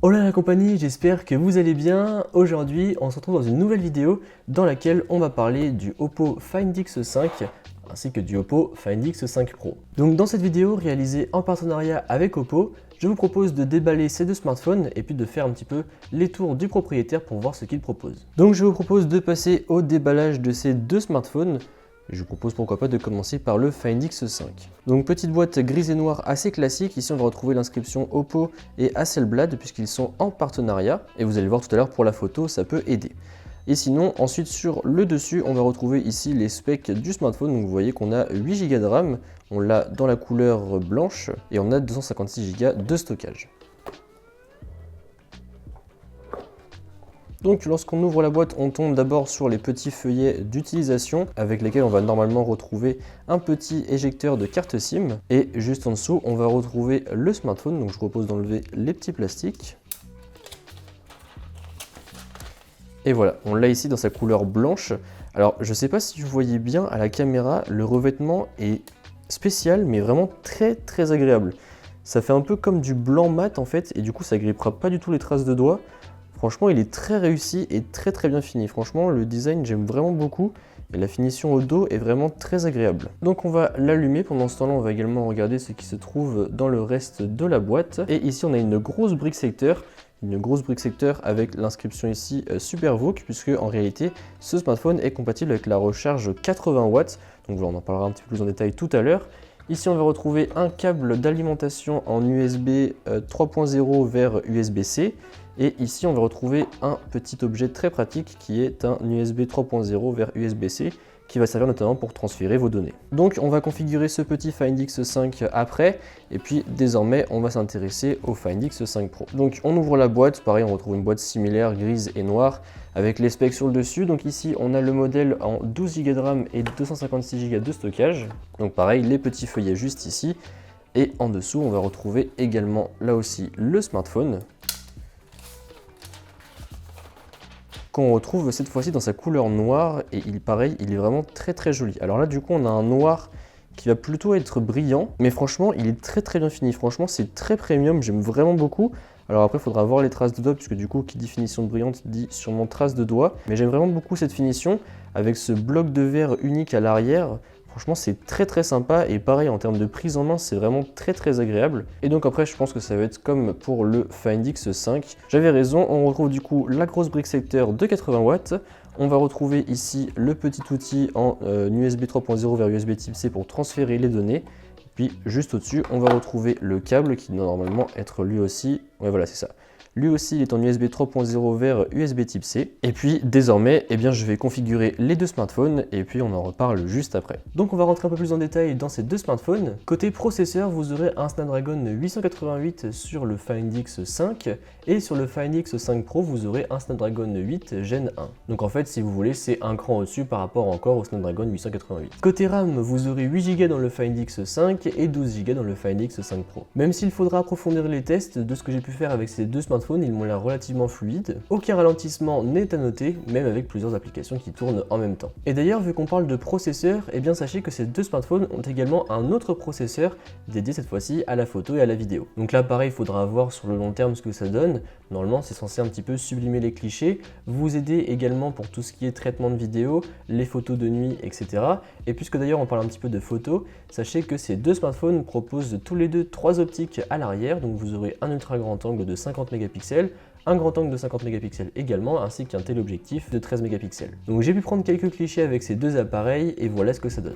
Hola la compagnie, j'espère que vous allez bien. Aujourd'hui, on se retrouve dans une nouvelle vidéo dans laquelle on va parler du Oppo Find X5 ainsi que du Oppo Find X5 Pro. Donc dans cette vidéo réalisée en partenariat avec Oppo, je vous propose de déballer ces deux smartphones et puis de faire un petit peu les tours du propriétaire pour voir ce qu'il propose. Donc je vous propose de passer au déballage de ces deux smartphones. Je vous propose pourquoi pas de commencer par le Find X5. Donc petite boîte grise et noire assez classique, ici on va retrouver l'inscription Oppo et Hasselblad puisqu'ils sont en partenariat et vous allez voir tout à l'heure pour la photo ça peut aider. Et sinon ensuite sur le dessus on va retrouver ici les specs du smartphone, donc vous voyez qu'on a 8 Go de RAM, on l'a dans la couleur blanche et on a 256 Go de stockage. Donc lorsqu'on ouvre la boîte, on tombe d'abord sur les petits feuillets d'utilisation avec lesquels on va normalement retrouver un petit éjecteur de carte SIM. Et juste en dessous, on va retrouver le smartphone. Donc je vous propose d'enlever les petits plastiques. Et voilà, on l'a ici dans sa couleur blanche. Alors je ne sais pas si vous voyez bien à la caméra, le revêtement est spécial mais vraiment très agréable. Ça fait un peu comme du blanc mat en fait et du coup ça grippera pas du tout les traces de doigts. Franchement, il est très réussi et très bien fini. Franchement, le design, j'aime vraiment beaucoup. Et la finition au dos est vraiment très agréable. Donc on va l'allumer. Pendant ce temps-là, on va également regarder ce qui se trouve dans le reste de la boîte. Et ici, on a une grosse brique secteur. Une grosse brique secteur avec l'inscription ici SuperVOOC, puisque en réalité, ce smartphone est compatible avec la recharge 80 watts. Donc voilà, on en parlera un petit peu plus en détail tout à l'heure. Ici, on va retrouver un câble d'alimentation en USB 3.0 vers USB-C. Et ici, on va retrouver un petit objet très pratique qui est un USB 3.0 vers USB-C qui va servir notamment pour transférer vos données. Donc, on va configurer ce petit Find X5 après et puis désormais, on va s'intéresser au Find X5 Pro. Donc, on ouvre la boîte. Pareil, on retrouve une boîte similaire grise et noire avec les specs sur le dessus. Donc ici, on a le modèle en 12 Go de RAM et 256 Go de stockage. Donc pareil, les petits feuillets juste ici. Et en dessous, on va retrouver également là aussi le smartphone, qu'on retrouve cette fois-ci dans sa couleur noire et pareil, il est vraiment très joli. Alors là du coup on a un noir qui va plutôt être brillant, mais franchement il est très bien fini. Franchement c'est très premium, j'aime vraiment beaucoup. Alors après il faudra voir les traces de doigts puisque du coup qui dit finition brillante dit sûrement traces de doigts, mais j'aime vraiment beaucoup cette finition avec ce bloc de verre unique à l'arrière. Franchement, c'est très sympa et pareil en termes de prise en main, c'est vraiment très agréable. Et donc après, je pense que ça va être comme pour le Find X5. J'avais raison, on retrouve du coup la grosse brique secteur de 80 watts. On va retrouver ici le petit outil en USB 3.0 vers USB Type C pour transférer les données. Puis juste au-dessus, on va retrouver le câble qui doit normalement être lui aussi. Ouais, voilà, c'est ça. Lui aussi, il est en USB 3.0 vers USB Type C. Et puis, désormais, eh bien, je vais configurer les deux smartphones et puis on en reparle juste après. Donc, on va rentrer un peu plus en détail dans ces deux smartphones. Côté processeur, vous aurez un Snapdragon 888 sur le Find X5 et sur le Find X5 Pro, vous aurez un Snapdragon 8 Gen 1. Donc, en fait, si vous voulez, c'est un cran au-dessus par rapport encore au Snapdragon 888. Côté RAM, vous aurez 8 Go dans le Find X5 et 12 Go dans le Find X5 Pro. Même s'il faudra approfondir les tests, de ce que j'ai pu faire avec ces deux smartphones, ils m'ont l'air relativement fluides. Aucun ralentissement n'est à noter, même avec plusieurs applications qui tournent en même temps. Et d'ailleurs, vu qu'on parle de processeur, eh bien sachez que ces deux smartphones ont également un autre processeur dédié cette fois-ci à la photo et à la vidéo. Donc là, pareil, il faudra voir sur le long terme ce que ça donne. Normalement, c'est censé un petit peu sublimer les clichés, vous aider également pour tout ce qui est traitement de vidéo, les photos de nuit, etc. Et puisque d'ailleurs on parle un petit peu de photos, sachez que ces deux smartphones proposent tous les deux 3 optiques à l'arrière, donc vous aurez un ultra grand angle de 50 mégapixels, un grand angle de 50 mégapixels également, ainsi qu'un téléobjectif de 13 mégapixels. Donc j'ai pu prendre quelques clichés avec ces deux appareils et voilà ce que ça donne.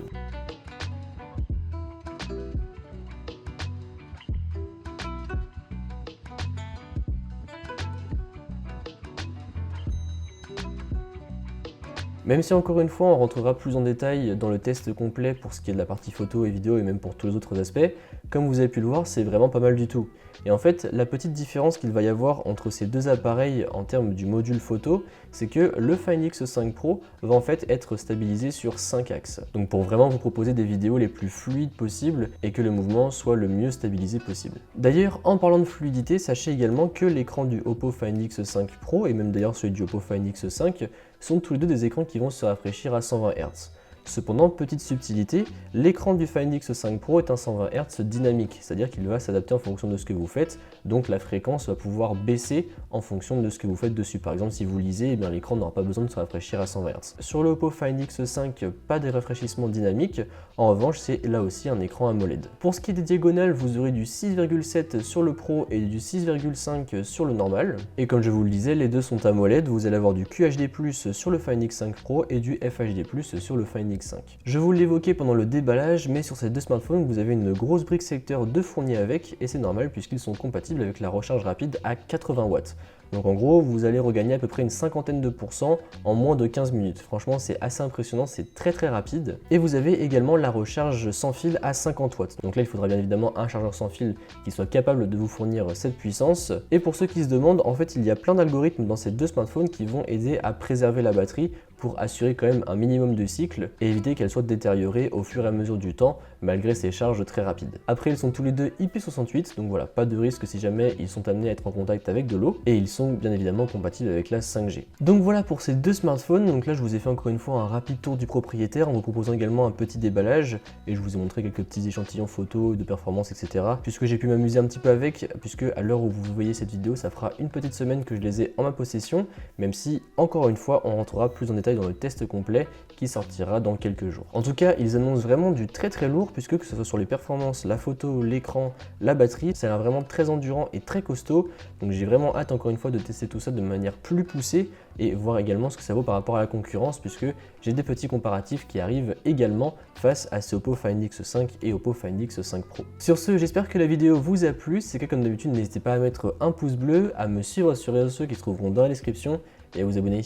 Même si encore une fois on rentrera plus en détail dans le test complet pour ce qui est de la partie photo et vidéo et même pour tous les autres aspects, comme vous avez pu le voir, c'est vraiment pas mal du tout. Et en fait, la petite différence qu'il va y avoir entre ces deux appareils en termes du module photo, c'est que le Find X5 Pro va en fait être stabilisé sur 5 axes. Donc pour vraiment vous proposer des vidéos les plus fluides possibles et que le mouvement soit le mieux stabilisé possible. D'ailleurs, en parlant de fluidité, sachez également que l'écran du Oppo Find X5 Pro et même d'ailleurs celui du Oppo Find X5 sont tous les deux des écrans qui vont se rafraîchir à 120 Hz. Cependant, petite subtilité, l'écran du Find X5 Pro est un 120 Hz dynamique, c'est-à-dire qu'il va s'adapter en fonction de ce que vous faites, donc la fréquence va pouvoir baisser en fonction de ce que vous faites dessus. Par exemple, si vous lisez, eh bien, l'écran n'aura pas besoin de se rafraîchir à 120 Hz. Sur le Oppo Find X5, pas de rafraîchissement dynamique, en revanche, c'est là aussi un écran AMOLED. Pour ce qui est des diagonales, vous aurez du 6,7 sur le Pro et du 6,5 sur le normal. Et comme je vous le disais, les deux sont AMOLED, vous allez avoir du QHD+ sur le Find X5 Pro et du FHD+ sur le Find X5. Je vous l'évoquais pendant le déballage, mais sur ces deux smartphones, vous avez une grosse brique secteur de fourni avec, et c'est normal puisqu'ils sont compatibles avec la recharge rapide à 80 watts. Donc en gros, vous allez regagner à peu près une cinquantaine de pourcents en moins de 15 minutes. Franchement, c'est assez impressionnant, c'est très rapide. Et vous avez également la recharge sans fil à 50 watts. Donc là, il faudra bien évidemment un chargeur sans fil qui soit capable de vous fournir cette puissance. Et pour ceux qui se demandent, en fait, il y a plein d'algorithmes dans ces deux smartphones qui vont aider à préserver la batterie pour assurer quand même un minimum de cycle et éviter qu'elle soit détériorée au fur et à mesure du temps malgré ces charges très rapides. Après, ils sont tous les deux IP68, donc voilà, pas de risque si jamais ils sont amenés à être en contact avec de l'eau, et ils sont bien évidemment compatibles avec la 5G. Donc voilà pour ces deux smartphones. Donc là, je vous ai fait encore une fois un rapide tour du propriétaire en vous proposant également un petit déballage, et je vous ai montré quelques petits échantillons photos, de performance, etc. Puisque j'ai pu m'amuser un petit peu avec, puisque à l'heure où vous voyez cette vidéo, ça fera une petite semaine que je les ai en ma possession, même si, encore une fois, on rentrera plus en détail dans le test complet qui sortira dans quelques jours. En tout cas, ils annoncent vraiment du très lourd, puisque que ce soit sur les performances, la photo, l'écran, la batterie, ça a l'air vraiment très endurant et très costaud. Donc j'ai vraiment hâte encore une fois de tester tout ça de manière plus poussée et voir également ce que ça vaut par rapport à la concurrence, puisque j'ai des petits comparatifs qui arrivent également face à ce Oppo Find X5 et Oppo Find X5 Pro. Sur ce, j'espère que la vidéo vous a plu. Si c'est le cas, comme d'habitude, n'hésitez pas à mettre un pouce bleu, à me suivre sur les réseaux sociaux qui se trouveront dans la description et à vous abonner.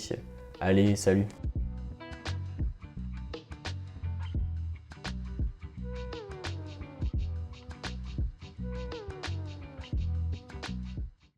Allez, salut!